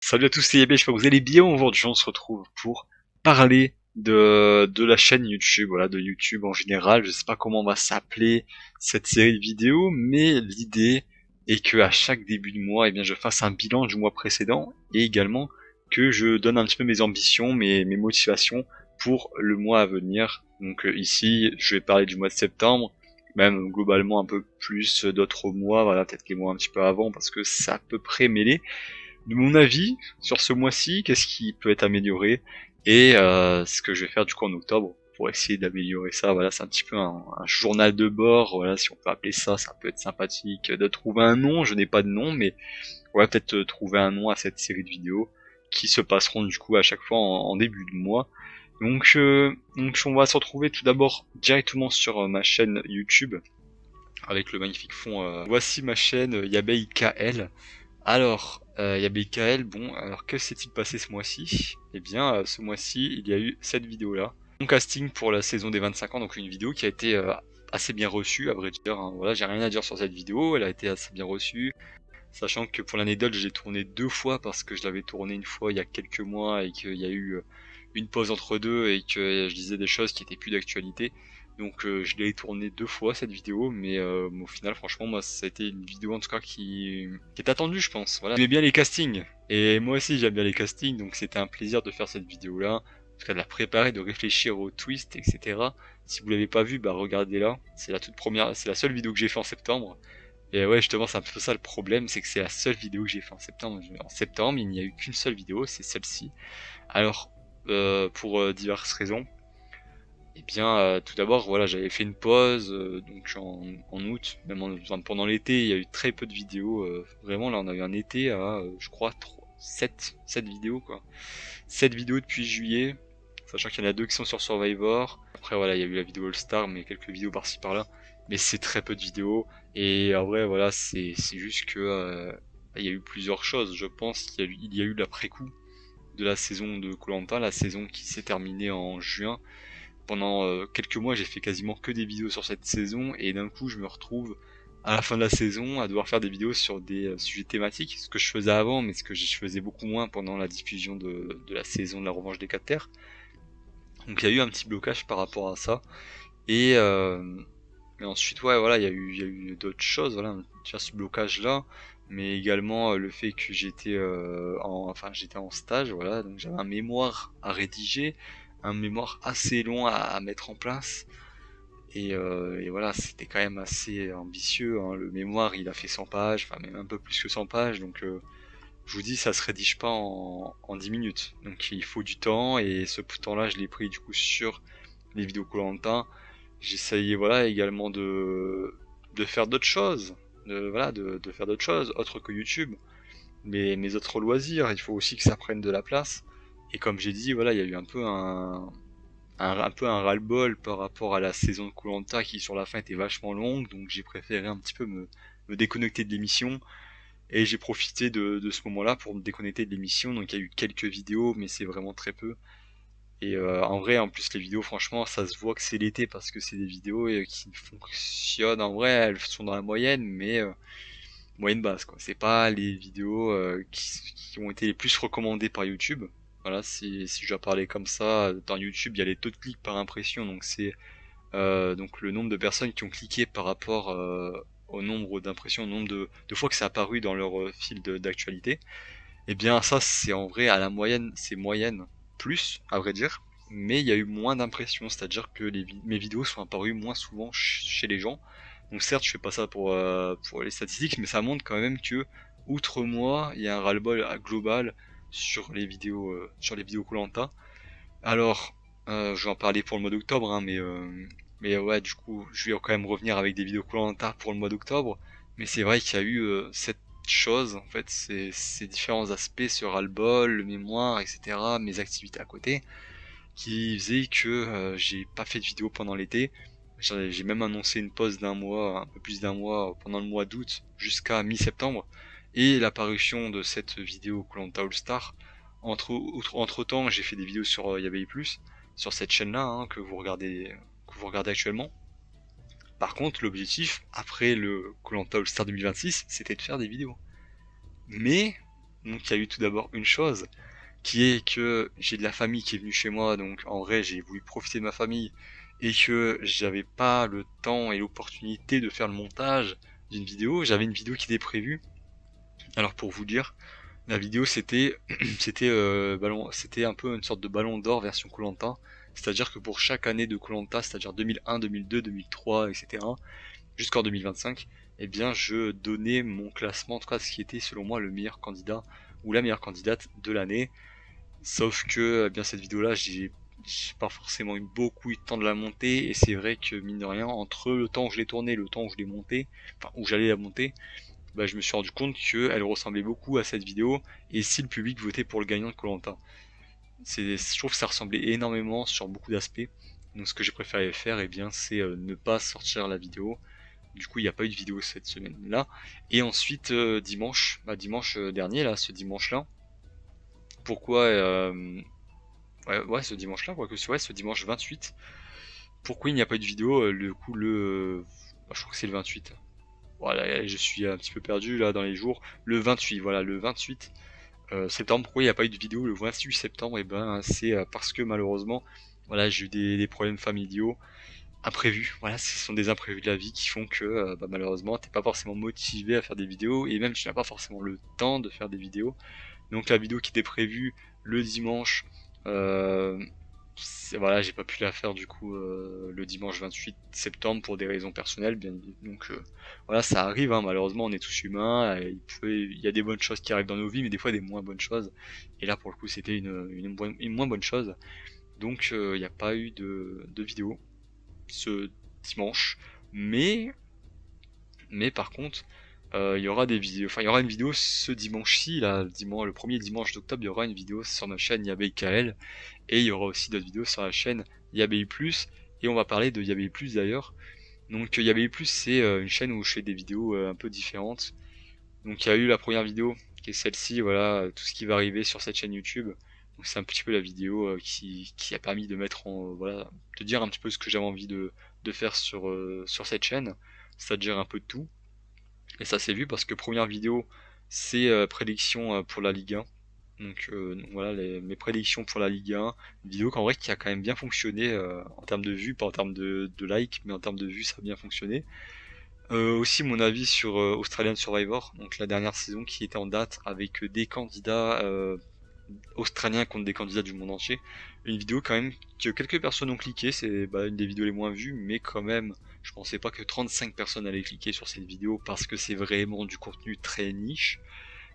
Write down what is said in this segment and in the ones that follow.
Salut à tous, c'est Yabé, j'espère que vous allez bien. Aujourd'hui, on se retrouve pour parler de la chaîne YouTube, voilà, de YouTube en général. Je sais pas comment on va s'appeler cette série de vidéos, mais l'idée est que à chaque début de mois, eh bien, je fasse un bilan du mois précédent et également que je donne un petit peu mes ambitions, mes motivations pour le mois à venir. Donc ici, je vais parler du mois de septembre, même globalement un peu plus d'autres mois, voilà, peut-être les mois un petit peu avant parce que c'est à peu près mêlé de mon avis sur ce mois-ci, qu'est-ce qui peut être amélioré et ce que je vais faire du coup en octobre pour essayer d'améliorer ça. Voilà, c'est un petit peu un journal de bord, voilà, si on peut appeler ça, ça peut être sympathique de trouver un nom. Je n'ai pas de nom, mais on va peut-être trouver un nom à cette série de vidéos qui se passeront du coup à chaque fois en début de mois. Donc on va se retrouver tout d'abord directement sur ma chaîne YouTube avec le magnifique fond. Voici ma chaîne Yabei KL. Alors, il y a BKL, bon, alors que s'est-il passé ce mois-ci? Eh bien, ce mois-ci, il y a eu cette vidéo-là. Mon casting pour la saison des 25 ans, donc une vidéo qui a été assez bien reçue, à vrai dire, hein. Voilà, j'ai rien à dire sur cette vidéo, elle a été assez bien reçue. Sachant que pour l'anecdote, j'ai tourné 2 fois parce que je l'avais tourné une fois il y a quelques mois et qu'il y a eu une pause entre deux et que je disais des choses qui étaient plus d'actualité. Donc je l'ai tourné 2 fois cette vidéo, mais au final, franchement, moi, ça a été une vidéo en tout cas qui est attendue, je pense. Voilà. J'aimais bien les castings et moi aussi j'aime bien les castings, donc c'était un plaisir de faire cette vidéo-là, en tout cas de la préparer, de réfléchir aux twists, etc. Si vous l'avez pas vu, bah regardez-la. C'est la toute première, c'est la seule vidéo que j'ai fait en septembre. Et ouais, justement, c'est un peu ça le problème, c'est que c'est la seule vidéo que j'ai fait en septembre. En septembre, il n'y a eu qu'une seule vidéo, c'est celle-ci. Alors, pour diverses raisons, eh bien, tout d'abord, voilà, j'avais fait une pause, donc en août, même enfin, pendant l'été, il y a eu très peu de vidéos. Vraiment, là, on a eu un été à, je crois, 7 vidéos, quoi. 7 vidéos depuis juillet, sachant qu'il y en a 2 qui sont sur Survivor. Après, voilà, il y a eu la vidéo All-Star, mais quelques vidéos par-ci par-là. Mais c'est très peu de vidéos. Et en vrai, voilà, c'est juste que il y a eu plusieurs choses. Je pense qu'il y a eu l'après-coup de la saison de koh, la saison qui s'est terminée en juin. Pendant quelques mois, j'ai fait quasiment que des vidéos sur cette saison, et d'un coup, je me retrouve à la fin de la saison à devoir faire des vidéos sur des sujets thématiques, ce que je faisais avant, mais ce que je faisais beaucoup moins pendant la diffusion de la saison de la Revanche des 4 Terres. Donc il y a eu un petit blocage par rapport à ça. Et, et ensuite, ouais, voilà, il y a eu d'autres choses, voilà, déjà ce blocage-là, mais également le fait que j'étais en stage, voilà, donc j'avais un mémoire à rédiger, un mémoire assez long à mettre en place, et voilà, c'était quand même assez ambitieux, hein. Le mémoire, il a fait 100 pages, enfin même un peu plus que 100 pages, donc je vous dis, ça se rédige pas en 10 minutes, donc il faut du temps, et ce temps-là, je l'ai pris du coup sur les vidéos koh. J'essayais voilà également de faire d'autres choses, de faire d'autres choses autres que YouTube, mais mes autres loisirs, il faut aussi que ça prenne de la place. Et comme j'ai dit, voilà, il y a eu un peu un ras-le-bol par rapport à la saison de koh qui sur la fin était vachement longue, donc j'ai préféré un petit peu me déconnecter de l'émission. Et j'ai profité de ce moment-là pour me déconnecter de l'émission, donc il y a eu quelques vidéos, mais c'est vraiment très peu. Et en vrai, en plus, les vidéos, franchement, ça se voit que c'est l'été parce que c'est des vidéos qui fonctionnent. En vrai, elles sont dans la moyenne, mais moyenne basse, quoi. C'est pas les vidéos qui ont été les plus recommandées par YouTube. Voilà, si je dois parler comme ça, dans YouTube, il y a les taux de clics par impression, donc c'est donc le nombre de personnes qui ont cliqué par rapport au nombre d'impressions, au nombre de fois que c'est apparu dans leur fil d'actualité. Eh bien, ça, c'est en vrai à la moyenne, c'est moyenne plus, à vrai dire, mais il y a eu moins d'impressions, c'est-à-dire que mes vidéos sont apparues moins souvent chez les gens. Donc certes, je fais pas ça pour les statistiques, mais ça montre quand même que, outre moi, il y a un ras-le-bol global sur les vidéos koh. Alors, je vais en parler pour le mois d'octobre, hein, mais ouais, du coup, je vais quand même revenir avec des vidéos koh pour le mois d'octobre, mais c'est vrai qu'il y a eu cette chose, en fait, ces différents aspects, ce ras-le-bol, le mémoire, etc., mes activités à côté, qui faisaient que j'ai pas fait de vidéo pendant l'été. J'ai même annoncé une pause d'un mois, un peu plus d'un mois, pendant le mois d'août jusqu'à mi-septembre, et l'apparition de cette vidéo koh All Star. Entre temps, j'ai fait des vidéos sur Yabei Plus, sur cette chaîne-là, hein, que vous regardez actuellement. Par contre, l'objectif, après le koh All Star 2026, c'était de faire des vidéos. Mais Donc il y a eu tout d'abord une chose, qui est que j'ai de la famille qui est venue chez moi, donc en vrai j'ai voulu profiter de ma famille, et que j'avais pas le temps et l'opportunité de faire le montage d'une vidéo. J'avais une vidéo qui était prévue. Alors pour vous dire, la vidéo c'était c'était un peu une sorte de ballon d'or version koh, c'est-à-dire que pour chaque année de koh, c'est-à-dire 2001, 2002, 2003, etc., jusqu'en 2025, eh bien je donnais mon classement, en tout cas ce qui était selon moi le meilleur candidat ou la meilleure candidate de l'année. Sauf que eh bien cette vidéo là j'ai pas forcément eu beaucoup eu de temps de la monter, et c'est vrai que mine de rien, entre le temps où je l'ai tourné et le temps où je l'ai monté, enfin où j'allais la monter, bah, je me suis rendu compte qu'elle ressemblait beaucoup à cette vidéo, et si le public votait pour le gagnant de koh, je trouve que ça ressemblait énormément sur beaucoup d'aspects. Donc ce que j'ai préféré faire, eh bien, c'est ne pas sortir la vidéo. Du coup, il n'y a pas eu de vidéo cette semaine-là. Et ensuite, dimanche dernier, là, ce dimanche-là, pourquoi, ouais, ce dimanche-là, quoi que ce soit, ce dimanche 28, pourquoi il n'y a pas eu de vidéo, je crois que c'est le 28. Voilà, je suis un petit peu perdu là dans les jours. Le 28, voilà, le 28 septembre. Pourquoi il n'y a pas eu de vidéo le 28 septembre? Et ben c'est parce que malheureusement, voilà, j'ai eu des problèmes familiaux imprévus. Voilà, ce sont des imprévus de la vie qui font que bah, malheureusement t'es pas forcément motivé à faire des vidéos, et même tu n'as pas forcément le temps de faire des vidéos. Donc la vidéo qui était prévue le dimanche, euh, voilà, j'ai pas pu la faire du coup le dimanche 28 septembre pour des raisons personnelles, bien. Donc voilà, ça arrive, hein, malheureusement on est tous humains, et il y a des bonnes choses qui arrivent dans nos vies, mais des fois des moins bonnes choses. Et là pour le coup c'était une moins bonne chose. Donc il n'y a pas eu de vidéo ce dimanche, mais par contre il y aura des vidéos, enfin il y aura une vidéo ce dimanche-ci, là, le premier dimanche d'octobre, il y aura une vidéo sur ma chaîne YabeIKL, et il y aura aussi d'autres vidéos sur la chaîne YaBI+, et on va parler de YaBI+, d'ailleurs. Donc YaBI+, c'est une chaîne où je fais des vidéos un peu différentes. Donc il y a eu la première vidéo, qui est celle-ci, voilà, tout ce qui va arriver sur cette chaîne YouTube. Donc c'est un petit peu la vidéo qui a permis de mettre en, voilà, de dire un petit peu ce que j'avais envie de faire sur cette chaîne, c'est-à-dire un peu de tout. Et ça s'est vu parce que première vidéo, c'est prédiction pour la Ligue 1. Donc voilà mes prédictions pour la Ligue 1. Une vidéo qu'en vrai qui a quand même bien fonctionné en termes de vues, pas en termes de likes, mais en termes de vues ça a bien fonctionné. Aussi mon avis sur Australian Survivor, donc la dernière saison qui était en date avec des candidats australiens contre des candidats du monde entier. Une vidéo quand même que quelques personnes ont cliqué, c'est une des vidéos les moins vues, mais quand même, je pensais pas que 35 personnes allaient cliquer sur cette vidéo parce que c'est vraiment du contenu très niche.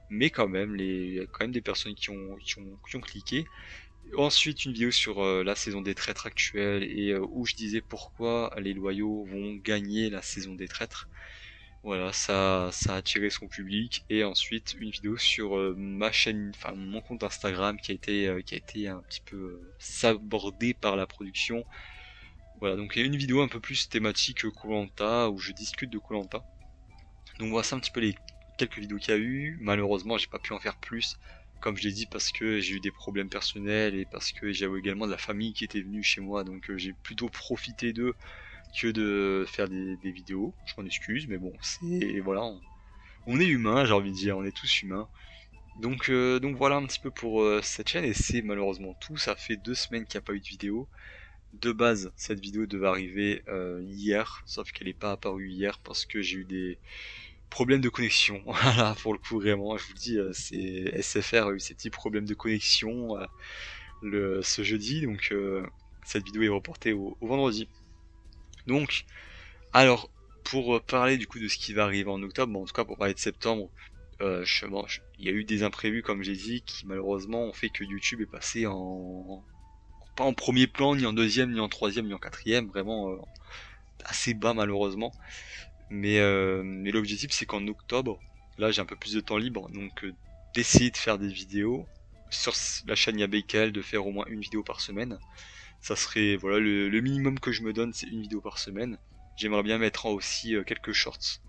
Mais quand même, il y a quand même des personnes qui ont cliqué. Ensuite, une vidéo sur la saison des traîtres actuelle, et où je disais pourquoi les loyaux vont gagner la saison des traîtres. Voilà, ça a attiré son public. Et ensuite, une vidéo sur ma chaîne, enfin mon compte Instagram qui a été un petit peu sabordé par la production. Voilà, donc il y a une vidéo un peu plus thématique koh, où je discute de koh. Donc voilà, c'est un petit peu les quelques vidéos qu'il y a eu. Malheureusement, j'ai pas pu en faire plus, comme je l'ai dit, parce que j'ai eu des problèmes personnels, et parce que j'avais également de la famille qui était venue chez moi, donc j'ai plutôt profité d'eux que de faire des vidéos. Je m'en excuse, mais bon, c'est voilà, on est humain, j'ai envie de dire, on est tous humains. Donc voilà un petit peu pour cette chaîne, et c'est malheureusement tout. Ça fait 2 semaines qu'il n'y a pas eu de vidéo. De base, cette vidéo devait arriver hier, sauf qu'elle n'est pas apparue hier parce que j'ai eu des problème de connexion. Voilà, pour le coup, vraiment, je vous le dis, c'est SFR a eu ces petits problèmes de connexion ce jeudi, donc cette vidéo est reportée au vendredi. Donc, alors, pour parler du coup de ce qui va arriver en octobre, bon, en tout cas pour parler de septembre, il y a eu des imprévus, comme j'ai dit, qui malheureusement ont fait que YouTube est passé pas en premier plan, ni en deuxième, ni en troisième, ni en quatrième, vraiment assez bas malheureusement. Mais l'objectif c'est qu'en octobre, là j'ai un peu plus de temps libre, donc d'essayer de faire des vidéos sur la chaîne YaBKL, de faire au moins une vidéo par semaine. Ça serait voilà le minimum que je me donne, c'est une vidéo par semaine. J'aimerais bien mettre aussi quelques shorts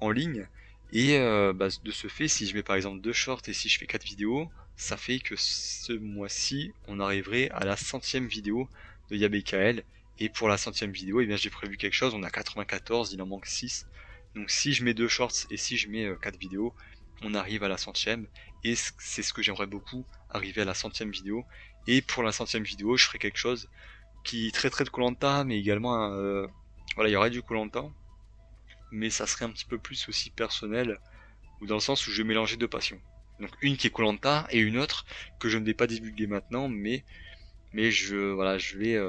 en ligne, et de ce fait, si je mets par exemple 2 shorts et si je fais 4 vidéos, ça fait que ce mois-ci on arriverait à la 100e vidéo de YaBKL. Et pour la 100e vidéo, eh bien j'ai prévu quelque chose, on a 94, il en manque 6. Donc si je mets 2 shorts et si je mets 4 vidéos, on arrive à la 100e. et c'est ce que j'aimerais beaucoup, arriver à la 100e vidéo. Et pour la 100e vidéo, je ferai quelque chose qui traiterait de koh mais également voilà, il y aurait du koh mais ça serait un petit peu plus aussi personnel, ou dans le sens où je vais mélanger deux passions. Donc une qui est koh et une autre que je ne vais pas divulguer maintenant, mais je vais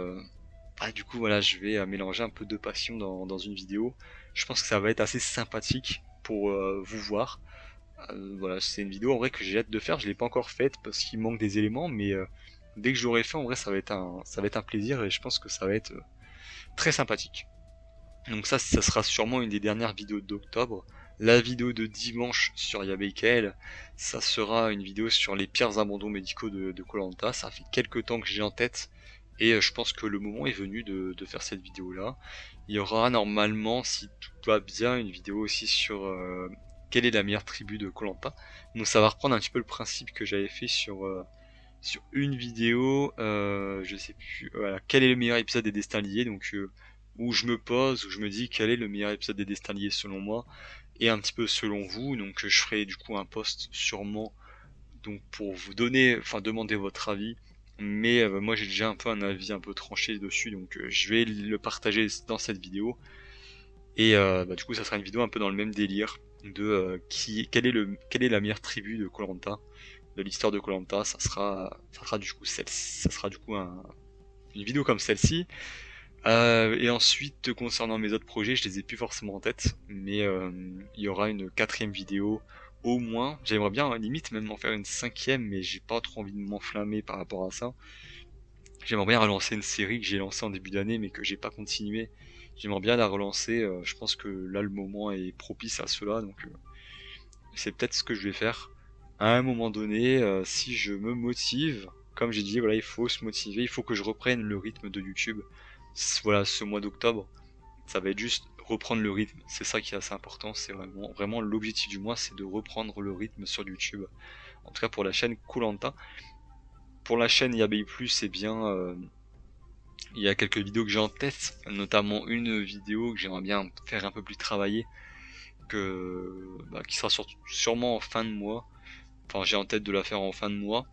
du coup voilà, je vais mélanger un peu deux passions dans une vidéo. Je pense que ça va être assez sympathique pour vous voir. Voilà, c'est une vidéo en vrai que j'ai hâte de faire. Je l'ai pas encore faite parce qu'il manque des éléments, mais dès que je l'aurai fait, en vrai, ça va être un plaisir et je pense que ça va être très sympathique. Donc ça sera sûrement une des dernières vidéos d'octobre. La vidéo de dimanche sur Yabekel, ça sera une vidéo sur les pires abandons médicaux de koh. Ça fait quelques temps que j'ai en tête et je pense que le moment est venu de faire cette vidéo là. Il y aura normalement, si tout va bien, une vidéo aussi sur quelle est la meilleure tribu de koh. Donc ça va reprendre un petit peu le principe que j'avais fait sur une vidéo, je sais plus, voilà, quel est le meilleur épisode des Destins Liés, donc où je me pose, où je me dis quel est le meilleur épisode des Destins Liés selon moi, et un petit peu selon vous, donc je ferai du coup un post sûrement, donc pour vous donner, enfin demander votre avis, mais moi j'ai déjà un peu un avis un peu tranché dessus, donc je vais le partager dans cette vidéo, et du coup ça sera une vidéo un peu dans le même délire, de quelle est la meilleure tribu de koh de l'histoire de koh ça sera du coup une vidéo comme celle-ci. Et ensuite, concernant mes autres projets, je les ai plus forcément en tête, mais il y aura une quatrième vidéo au moins. J'aimerais bien, limite, même en faire une cinquième, mais j'ai pas trop envie de m'enflammer par rapport à ça. J'aimerais bien relancer une série que j'ai lancée en début d'année, mais que j'ai pas continué. J'aimerais bien la relancer. Je pense que là, le moment est propice à cela, donc c'est peut-être ce que je vais faire. À un moment donné, si je me motive, comme j'ai dit, voilà, il faut se motiver, il faut que je reprenne le rythme de YouTube. Voilà, ce mois d'octobre, ça va être juste reprendre le rythme. C'est ça qui est assez important. C'est vraiment l'objectif du mois, c'est de reprendre le rythme sur YouTube. En tout cas pour la chaîne koh. Pour la chaîne Yabai Plus, c'est bien. Il y a quelques vidéos que j'ai en tête, notamment une vidéo que j'aimerais bien faire un peu plus travailler, qui sera sûrement en fin de mois. Enfin, j'ai en tête de la faire en fin de mois.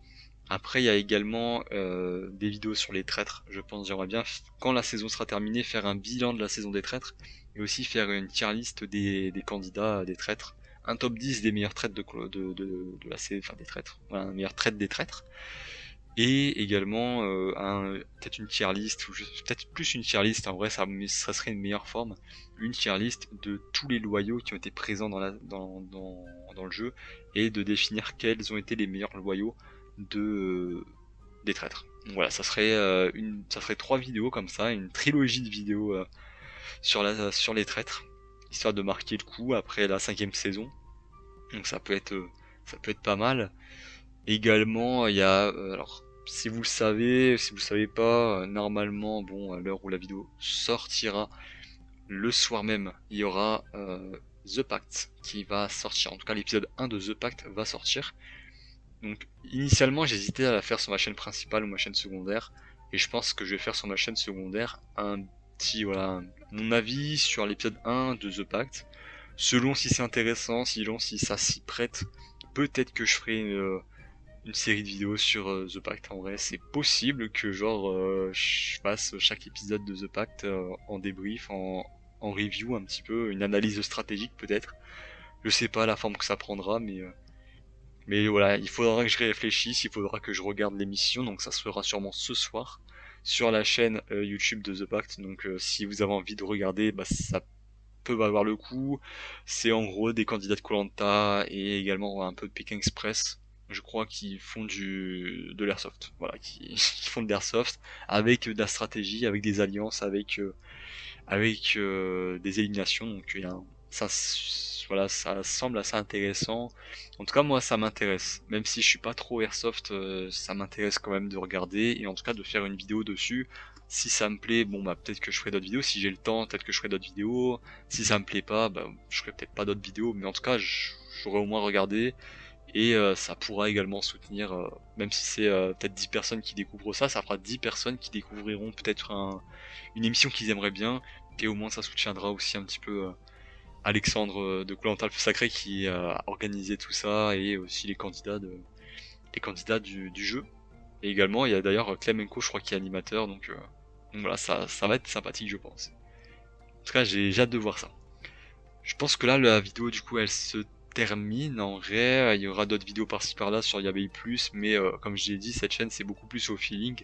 Après, il y a également des vidéos sur les traîtres. Je pense j'aimerais bien, quand la saison sera terminée, faire un bilan de la saison des traîtres et aussi faire une tier list des candidats des traîtres. Un top 10 des meilleurs traîtres de la saison, enfin des traîtres, voilà, un meilleur traître des traîtres. Et également peut-être une tier list, ou peut-être plus une tier list, en vrai ça serait une meilleure forme, une tier list de tous les loyaux qui ont été présents dans le jeu, et de définir quels ont été les meilleurs loyaux des traîtres. Donc voilà, ça ferait trois vidéos comme ça, une trilogie de vidéos sur les traîtres, histoire de marquer le coup après la 5e saison. Donc ça peut être pas mal. Également, il y a alors si vous le savez, si vous le savez pas, normalement, bon, à l'heure où la vidéo sortira, le soir même, il y aura The Pact qui va sortir. En tout cas, l'épisode 1 de The Pact va sortir. Donc, initialement, j'hésitais à la faire sur ma chaîne principale ou ma chaîne secondaire. Et je pense que je vais faire sur ma chaîne secondaire un petit, voilà, mon avis sur l'épisode 1 de The Pact. Selon si c'est intéressant, selon si ça s'y prête, peut-être que je ferai une série de vidéos sur The Pact. En vrai, c'est possible que genre je fasse chaque épisode de The Pact en débrief, en review un petit peu, une analyse stratégique peut-être. Je sais pas la forme que ça prendra, mais voilà, il faudra que je réfléchisse, il faudra que je regarde l'émission, donc ça se fera sûrement ce soir sur la chaîne YouTube de The Pact. Donc si vous avez envie de regarder, ça peut valoir le coup. C'est en gros des candidats de koh et également un peu de Pékin Express. Je crois qu'ils font de l'airsoft, voilà, qui font de l'airsoft avec de la stratégie, avec des alliances, avec des éliminations. Donc voilà, ça semble assez intéressant. En tout cas, moi, ça m'intéresse. Même si je suis pas trop airsoft, ça m'intéresse quand même de regarder et en tout cas de faire une vidéo dessus. Si ça me plaît, bon peut-être que je ferai d'autres vidéos. Si j'ai le temps, peut-être que je ferai d'autres vidéos. Si ça me plaît pas, je ferai peut-être pas d'autres vidéos. Mais en tout cas, j'aurai au moins regardé et ça pourra également soutenir, même si c'est peut-être 10 personnes qui découvrent ça, ça fera 10 personnes qui découvriront peut-être une émission qu'ils aimeraient bien et au moins ça soutiendra aussi un petit peu Alexandre de Koh-Lanta le Feu Sacré qui a organisé tout ça et aussi les candidats du jeu. Et également, il y a d'ailleurs Clemenko, je crois, qui est animateur, donc voilà, ça va être sympathique, je pense. En tout cas, j'ai hâte de voir ça. Je pense que là, la vidéo, du coup, elle se termine. En vrai, il y aura d'autres vidéos par-ci par-là sur YABI+, mais comme je l'ai dit, cette chaîne, c'est beaucoup plus au feeling,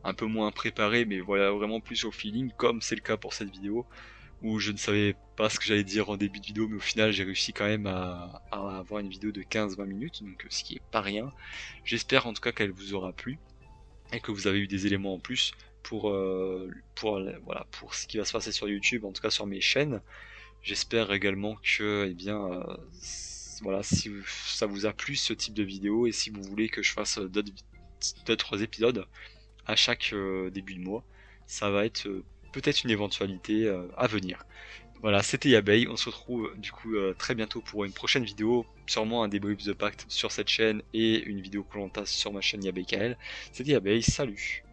un peu moins préparé, mais voilà, vraiment plus au feeling, comme c'est le cas pour cette vidéo, où je ne savais pas ce que j'allais dire en début de vidéo, mais au final, j'ai réussi quand même à avoir une vidéo de 15-20 minutes, donc ce qui est pas rien. J'espère en tout cas qu'elle vous aura plu et que vous avez eu des éléments en plus voilà, pour ce qui va se passer sur YouTube, en tout cas sur mes chaînes. J'espère également que, eh bien, voilà, si ça vous a plu ce type de vidéo et si vous voulez que je fasse d'autres épisodes à chaque début de mois, ça va être peut-être une éventualité à venir. Voilà, c'était Yabei, on se retrouve du coup très bientôt pour une prochaine vidéo, sûrement un débrief The Pact sur cette chaîne et une vidéo Koh-Lanta sur ma chaîne Yabei KL. C'était Yabei, salut!